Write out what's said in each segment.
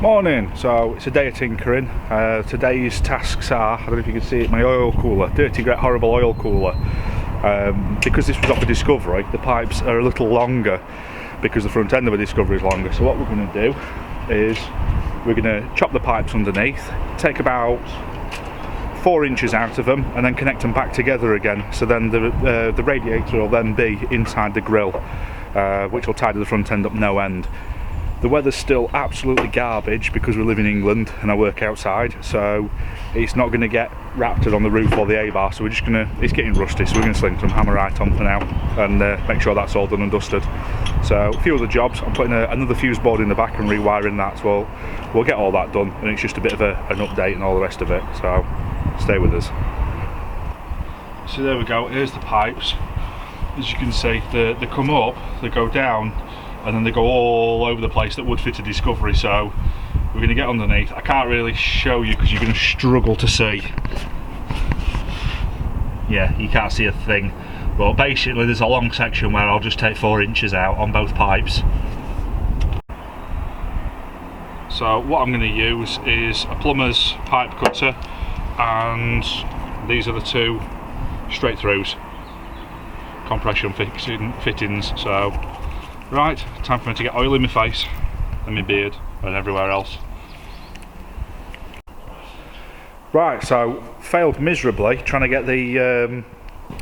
Morning. So it's a day of tinkering. Today's tasks are, I don't know if you can see it, my oil cooler, dirty, great, horrible oil cooler. Because this was off a Discovery, the pipes are a little longer because the front end of a Discovery is longer. So what we're going to do is we're going to chop the pipes underneath, take about 4 inches out of them and then connect them back together again, so then the radiator will then be inside the grill, which will tidy the front end up no end. The weather's still absolutely garbage because we live in England and I work outside, so it's not going to get raptored on the roof or the A-bar, so we're just going to, it's getting rusty, so we're going to sling some hammerite on for now and make sure that's all done and dusted. So a few other jobs, I'm putting another fuse board in the back and rewiring that, so we'll get all that done, and it's just a bit of an update and all the rest of it, so stay with us. So there we go, here's the pipes. As you can see, they come up, they go down, and then they go all over the place that would fit a Discovery, so we're going to get underneath. I can't really show you because you're going to struggle to see. Yeah, you can't see a thing, but basically there's a long section where I'll just take 4 inches out on both pipes. So what I'm going to use is a plumber's pipe cutter, and these are the 2 straight throughs compression fittings. So right, time for me to get oil in my face and my beard and everywhere else. Right, so failed miserably trying to get the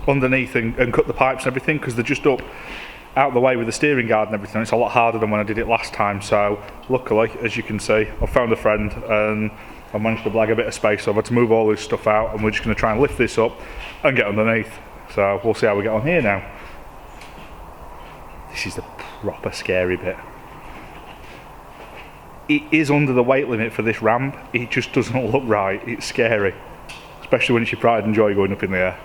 underneath and cut the pipes and everything, because they're just up out the way with the steering guard and everything. It's a lot harder than when I did it last time, so luckily, as you can see, I found a friend and I managed to blag a bit of space over to move all this stuff out, and we're just going to try and lift this up and get underneath. So we'll see how we get on here now. This is the proper scary bit. It is under the weight limit for this ramp. It just doesn't look right. It's scary, especially when it's your pride and joy going up in the air.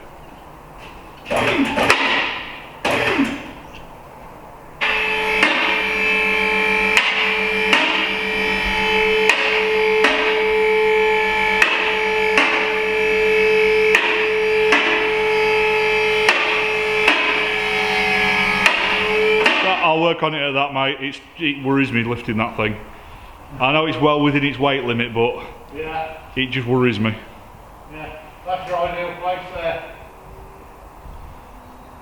I'll work on it at that, mate. It worries me lifting that thing. I know it's well within its weight limit, but yeah, it just worries me. Yeah, that's your ideal place there.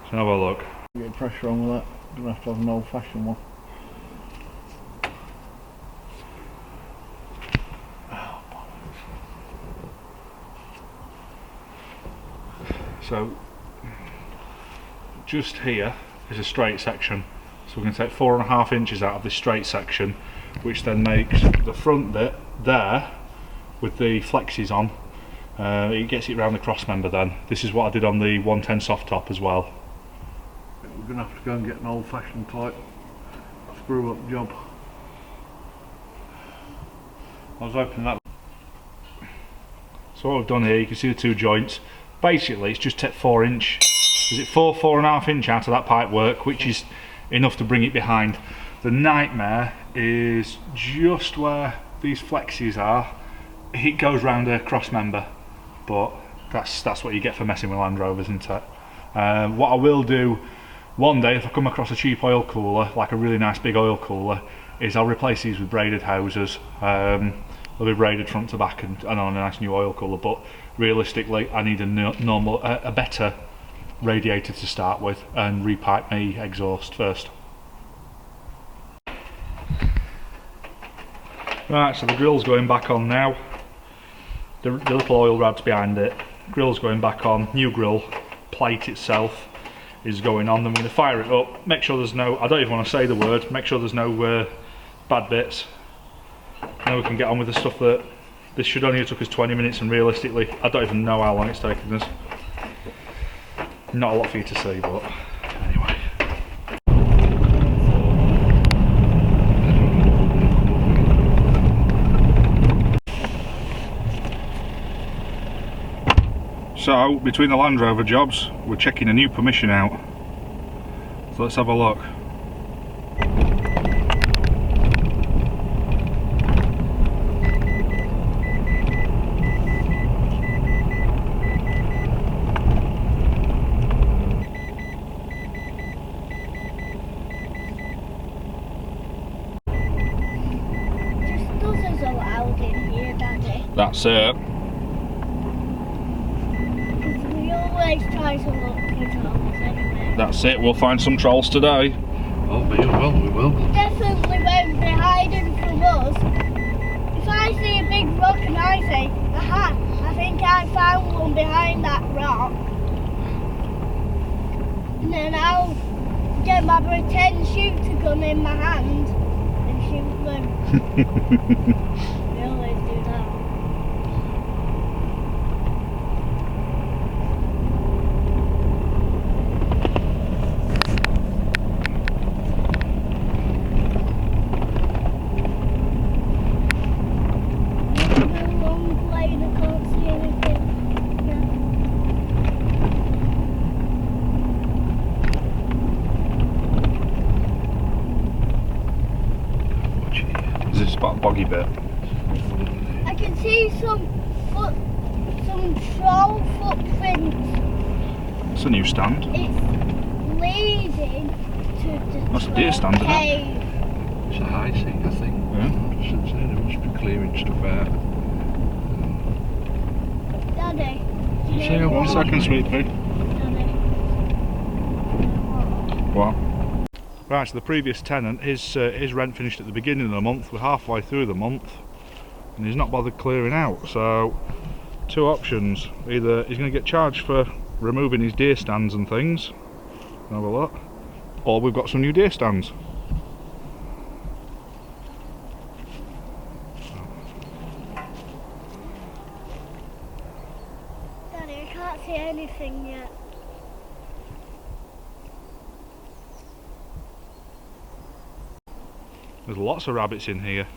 Let's have a look. Get pressure on with that. You're going to have an old-fashioned one. So just here is a straight section. So we're going to take 4.5 inches out of this straight section, which then makes the front bit there with the flexes on. It gets it around the cross member then. This is what I did on the 110 soft top as well. We're going to have to go and get an old-fashioned type screw up job. I was hoping that. So what we've done here, you can see the 2 joints. Basically it's just take 4 inch, is it 4.5 inch out of that pipe work, which is enough to bring it behind. The nightmare is just where these flexes are. It goes round a cross member, but that's what you get for messing with Land Rovers, isn't it? What I will do one day if I come across a cheap oil cooler, like a really nice big oil cooler, is I'll replace these with braided hoses. They'll be braided front to back and on a nice new oil cooler, but realistically I need a better radiator to start with and repipe my exhaust first. Right, so the grill's going back on now. The little oil rad's behind it. Grill's going back on. New grill plate itself is going on. Then we're going to fire it up. Make sure there's no, I don't even want to say the word, make sure there's no bad bits. Then we can get on with the stuff that, this should only have took us 20 minutes, and realistically I don't even know how long it's taken us. Not a lot for you to see, but anyway. So, between the Land Rover jobs, we're checking a new permission out. So let's have a look. That's it. We always try to look for trolls anyway. That's it. We'll find some trolls today. Oh, we will. Definitely won't be hiding from us. If I see a big rock and I say, aha, I think I found one behind that rock. And then I'll get my pretend shooter gun in my hand and shoot them. We always do that. Is this about a boggy bit? I can see some troll footprints. It's a new stand. It's leading to the That's a deer stand, isn't it? cave. It's a high seat, I think. Yeah. Since then, it must be clearing stuff out. Daddy. do you Say know how what? One second, sweet pea. Daddy. What? Right, so the previous tenant, his rent finished at the beginning of the month. We're halfway through the month, and he's not bothered clearing out. So, two options: either he's going to get charged for removing his deer stands and things, have a look, or we've got some new deer stands. Daddy, I can't see anything yet. There's lots of rabbits in here.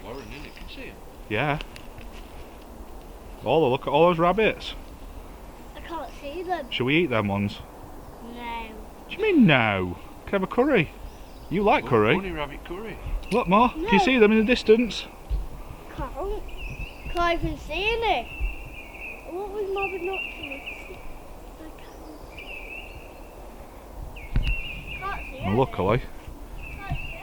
Lauren, in it, can see him. Yeah. Oh, look at all those rabbits. I can't see them. Shall we eat them ones? No. What do you mean no? Can I have a curry? You like curry? Bunny rabbit curry. Look, Ma. Can you No. see them in the distance? Can't even see any. What was my binoculars? Can't see And any. luckily,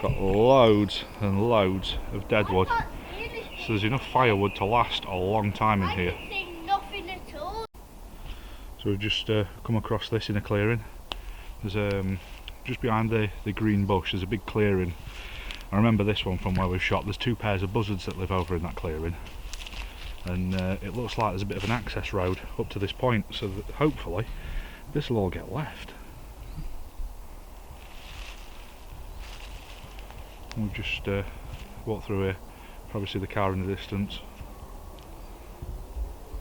got loads and loads of dead wood. I can't see anything. So there's enough firewood to last a long time in I here. can see nothing at all. So we've just come across this in a clearing. There's just behind the green bush, there's a big clearing. I remember this one from where we've shot. There's two pairs of buzzards that live over in that clearing. And it looks like there's a bit of an access road up to this point, so that hopefully this will all get left. We'll just walk through here, probably see the car in the distance.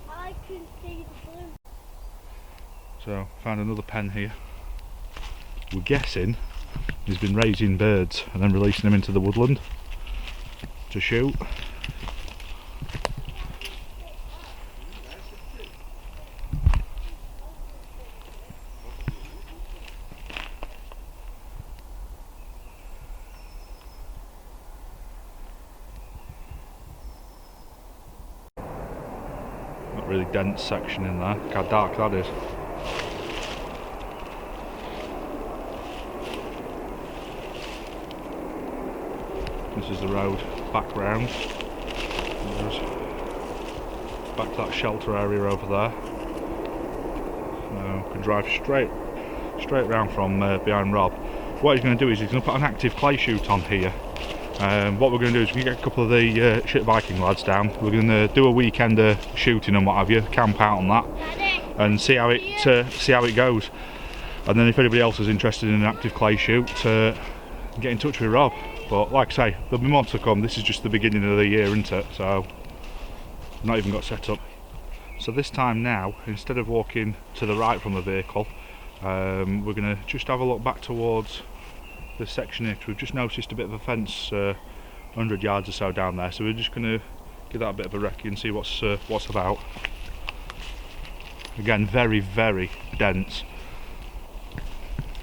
I can see the blue. So, found another pen here. We're guessing he's been raising birds and then releasing them into the woodland to shoot. Not really dense section in there. Look how dark that is. This is the road back round. There's back to that shelter area over there. So we can drive straight round from behind Rob. What he's going to do is he's going to put an active clay shoot on here. What we're going to do is we get a couple of the shit Viking lads down. We're going to do a weekend of shooting and what have you, camp out on that, Daddy. and see how it goes. And then if anybody else is interested in an active clay shoot, get in touch with Rob. But like I say, there'll be more to come. This is just the beginning of the year, isn't it? So not even got set up. So this time now, instead of walking to the right from the vehicle, we're going to just have a look back towards this section here, because we've just noticed a bit of a fence 100 yards or so down there. So we're just going to give that a bit of a recce and see what's about. Again, very, very dense.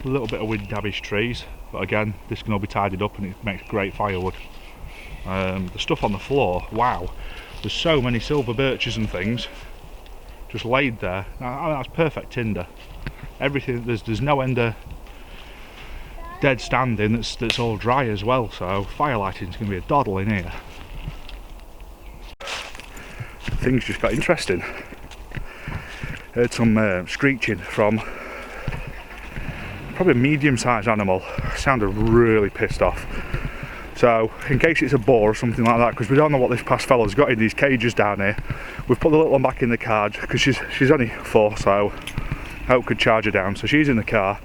A little bit of wind damaged trees, but again, this can all be tidied up and it makes great firewood. The stuff on the floor, wow, there's so many silver birches and things just laid there. Now, that's perfect tinder. Everything, there's no end of dead standing that's all dry as well, so firelighting's going to be a doddle in here. things just got interesting. Heard some screeching from probably a medium-sized animal. Sounded really pissed off. So, in case it's a boar or something like that, because we don't know what this past fella's got in these cages down here, we've put the little one back in the car because she's only 4, so I hope could charge her down. So she's in the car.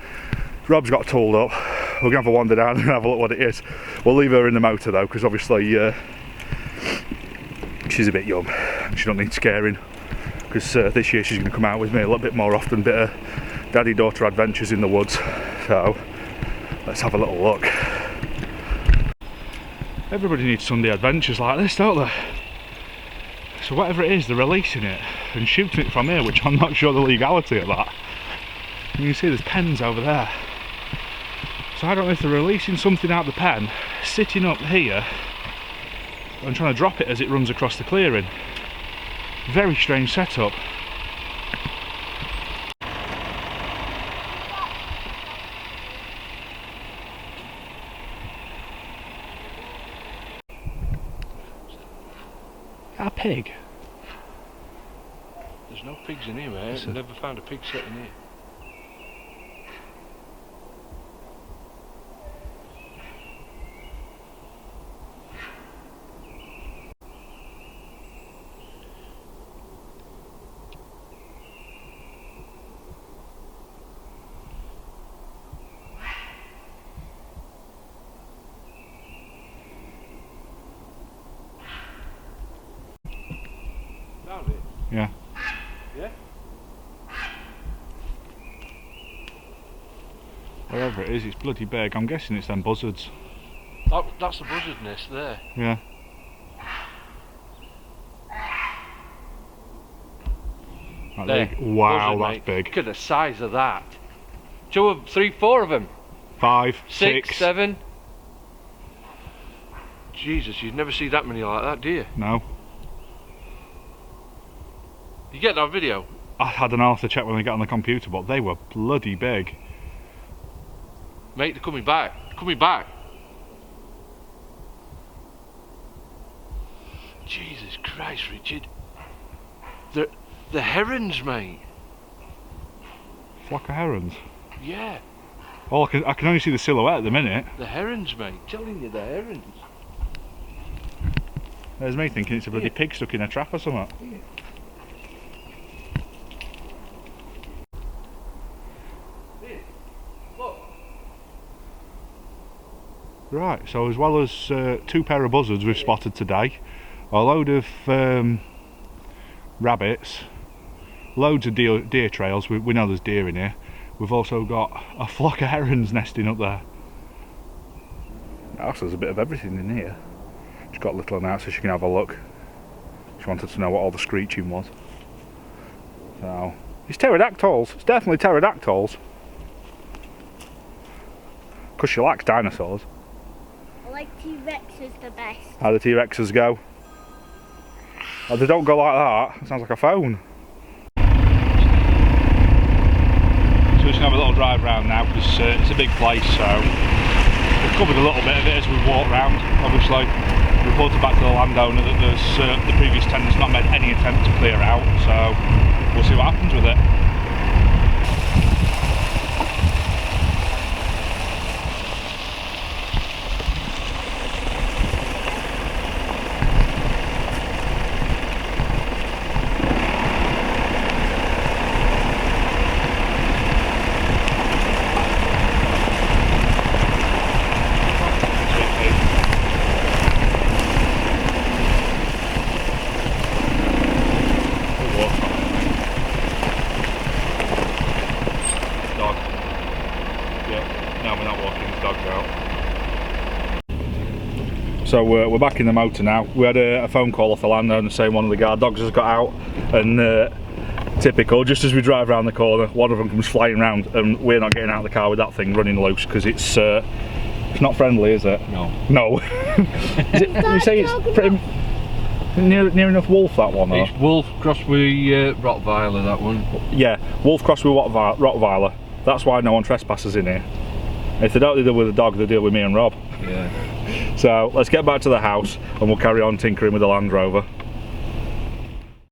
Rob's got tooled up. We're gonna have a wander down and have a look what it is. We'll leave her in the motor though, because obviously she's a bit young and she don't need scaring. Because this year she's gonna come out with me a little bit more often, bit of daddy-daughter adventures in the woods. So let's have a little look. Everybody needs Sunday adventures like this, don't they? So whatever it is, they're releasing it and shooting it from here, which I'm not sure the legality of that. And you can see there's pens over there. So I don't know if they're releasing something out the pen, sitting up here and trying to drop it as it runs across the clearing. Very strange setup. A pig? There's no pigs in here, mate. I've never found a pig sitting here. Found it? Yeah. Yeah? Wherever it is, it's bloody big. I'm guessing it's them buzzards. That's the buzzard nest there. Yeah. That There. big. Wow, Buzzard, that's mate. big. Look at the size of that. 2, 3, 4 of them. 5, 6, 6. 7. Jesus, you'd never see that many like that, do you? No. You get that video? I don't know, I'll have to check when they get on the computer, but they were bloody big. Mate, they're coming back. They're coming back. Jesus Christ, Richard. The herons, mate. Flock of herons. Yeah, Oh, I can only see the silhouette at the minute. the herons, mate. Telling you, the herons. There's me thinking it's a bloody pig stuck in a trap or something. Here, look. Right, so as well as 2 pair of buzzards we've spotted today, a load of rabbits, loads of deer trails. We know there's deer in here. We've also got a flock of herons nesting up there. Also, there's a bit of everything in here. She's got a little one out so she can have a look. She wanted to know what all the screeching was. So, it's pterodactyls. It's definitely pterodactyls. Because she likes dinosaurs. I like T-Rexes the best. How the T-Rexes go. Oh, they don't go like that. It sounds like a phone. So we're just going to have a little drive around now because it's a big place, so we've covered a little bit of it as we've walked round. Obviously, reported back to the landowner that the previous tenant's not made any attempt to clear out, so we'll see what happens with it. So we're back in the motor now. We had a phone call off the landowner saying one of the guard dogs has got out, and typical, just as we drive around the corner, one of them comes flying round, and we're not getting out of the car with that thing running loose because it's not friendly, is it? No. No. Is it, you say it's pretty near enough wolf, that one? Or? It's wolf crossed with Rottweiler, that one. Yeah, wolf crossed with Rottweiler. That's why no one trespasses in here. If they don't deal with a dog, they deal with me and Rob. Yeah. So let's get back to the house and we'll carry on tinkering with the Land Rover.